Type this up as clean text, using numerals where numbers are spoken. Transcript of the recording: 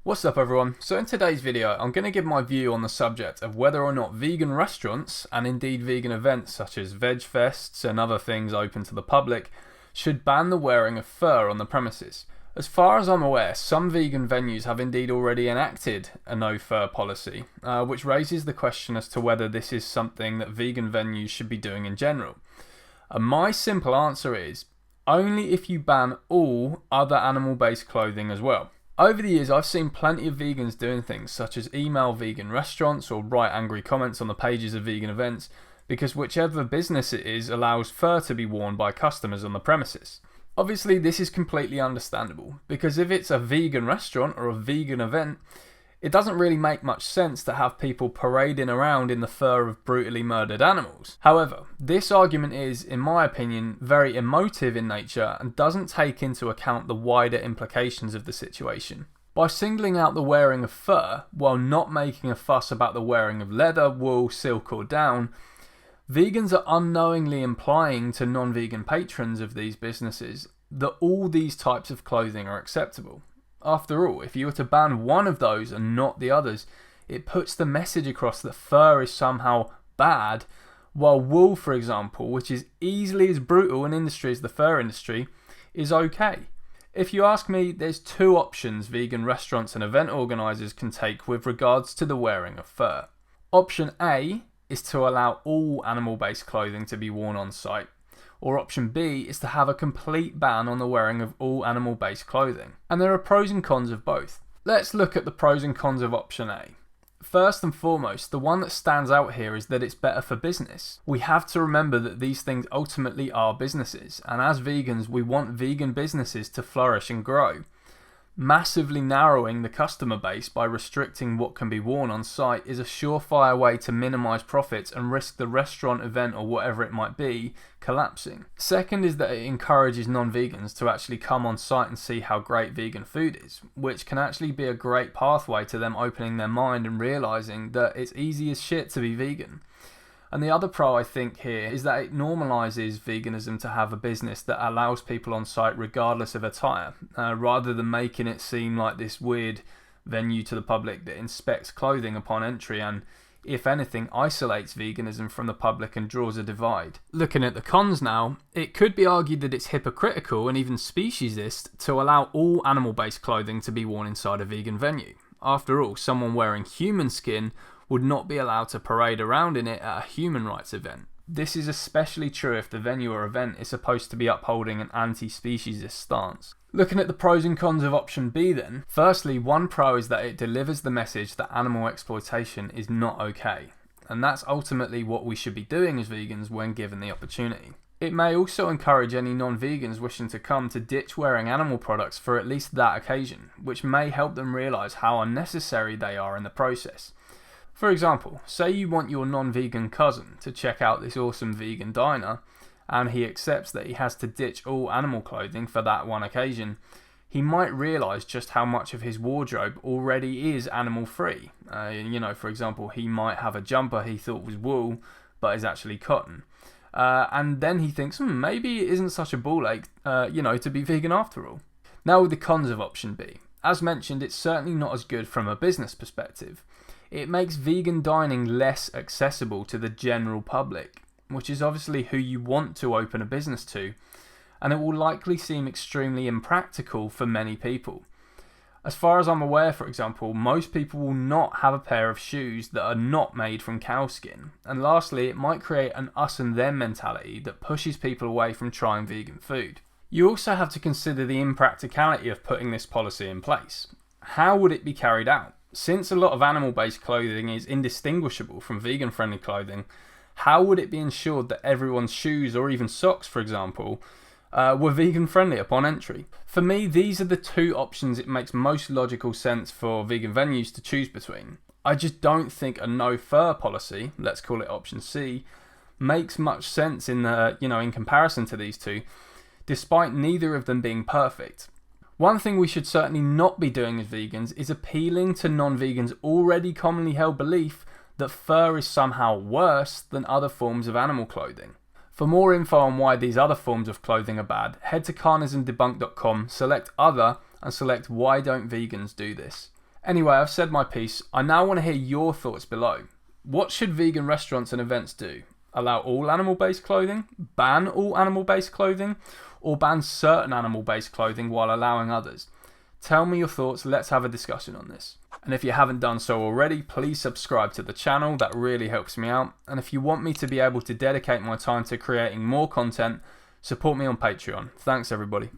What's up everyone? So in today's video I'm going to give my view on the subject of whether or not vegan restaurants and indeed vegan events such as veg fests and other things open to the public should ban the wearing of fur on the premises. As far as I'm aware, some vegan venues have indeed already enacted a no fur policy, which raises the question as to whether this is something that vegan venues should be doing in general. And my simple answer is only if you ban all other animal-based clothing as well. Over the years, I've seen plenty of vegans doing things such as email vegan restaurants or write angry comments on the pages of vegan events because whichever business it is allows fur to be worn by customers on the premises. Obviously, this is completely understandable because if it's a vegan restaurant or a vegan event, it doesn't really make much sense to have people parading around in the fur of brutally murdered animals. However, this argument is, in my opinion, very emotive in nature and doesn't take into account the wider implications of the situation. By singling out the wearing of fur, while not making a fuss about the wearing of leather, wool, silk or down, vegans are unknowingly implying to non-vegan patrons of these businesses that all these types of clothing are acceptable. After all, if you were to ban one of those and not the others, it puts the message across that fur is somehow bad, while wool, for example, which is easily as brutal an industry as the fur industry, is okay. If you ask me, there's two options vegan restaurants and event organisers can take with regards to the wearing of fur. Option A is to allow all animal-based clothing to be worn on site. Or option B is to have a complete ban on the wearing of all animal-based clothing. And there are pros and cons of both. Let's look at the pros and cons of option A. First and foremost, the one that stands out here is that it's better for business. We have to remember that these things ultimately are businesses, and as vegans we want vegan businesses to flourish and grow. Massively narrowing the customer base by restricting what can be worn on site is a surefire way to minimise profits and risk the restaurant, event or whatever it might be collapsing. Second is that it encourages non-vegans to actually come on site and see how great vegan food is, which can actually be a great pathway to them opening their mind and realising that it's easy as shit to be vegan. And the other pro I think here is that it normalises veganism to have a business that allows people on site regardless of attire, rather than making it seem like this weird venue to the public that inspects clothing upon entry and, if anything, isolates veganism from the public and draws a divide. Looking at the cons now, it could be argued that it's hypocritical and even speciesist to allow all animal-based clothing to be worn inside a vegan venue. After all, someone wearing human skin would not be allowed to parade around in it at a human rights event. This is especially true if the venue or event is supposed to be upholding an anti-speciesist stance. Looking at the pros and cons of option B then, firstly, one pro is that it delivers the message that animal exploitation is not okay, and that's ultimately what we should be doing as vegans when given the opportunity. It may also encourage any non-vegans wishing to come to ditch wearing animal products for at least that occasion, which may help them realise how unnecessary they are in the process. For example, say you want your non-vegan cousin to check out this awesome vegan diner and he accepts that he has to ditch all animal clothing for that one occasion. He might realise just how much of his wardrobe already is animal free. For example, he might have a jumper he thought was wool but is actually cotton. And then he thinks, maybe it isn't such a ball ache, to be vegan after all. Now with the cons of option B. As mentioned, it's certainly not as good from a business perspective. It makes vegan dining less accessible to the general public, which is obviously who you want to open a business to, and it will likely seem extremely impractical for many people. As far as I'm aware, for example, most people will not have a pair of shoes that are not made from cow skin, and lastly, it might create an us and them mentality that pushes people away from trying vegan food. You also have to consider the impracticality of putting this policy in place. How would it be carried out? Since a lot of animal-based clothing is indistinguishable from vegan-friendly clothing, how would it be ensured that everyone's shoes or even socks, for example, were vegan-friendly upon entry? For me, these are the two options it makes most logical sense for vegan venues to choose between. I just don't think a no-fur policy, let's call it option C, makes much sense in comparison to these two, despite neither of them being perfect. One thing we should certainly not be doing as vegans is appealing to non-vegans' already commonly held belief that fur is somehow worse than other forms of animal clothing. For more info on why these other forms of clothing are bad, head to carnismdebunk.com, select Other, and select Why Don't Vegans Do This? Anyway, I've said my piece. I now want to hear your thoughts below. What should vegan restaurants and events do? Allow all animal-based clothing? Ban all animal-based clothing? Or ban certain animal-based clothing while allowing others? Tell me your thoughts, let's have a discussion on this. And if you haven't done so already, please subscribe to the channel, that really helps me out. And if you want me to be able to dedicate my time to creating more content, support me on Patreon. Thanks everybody.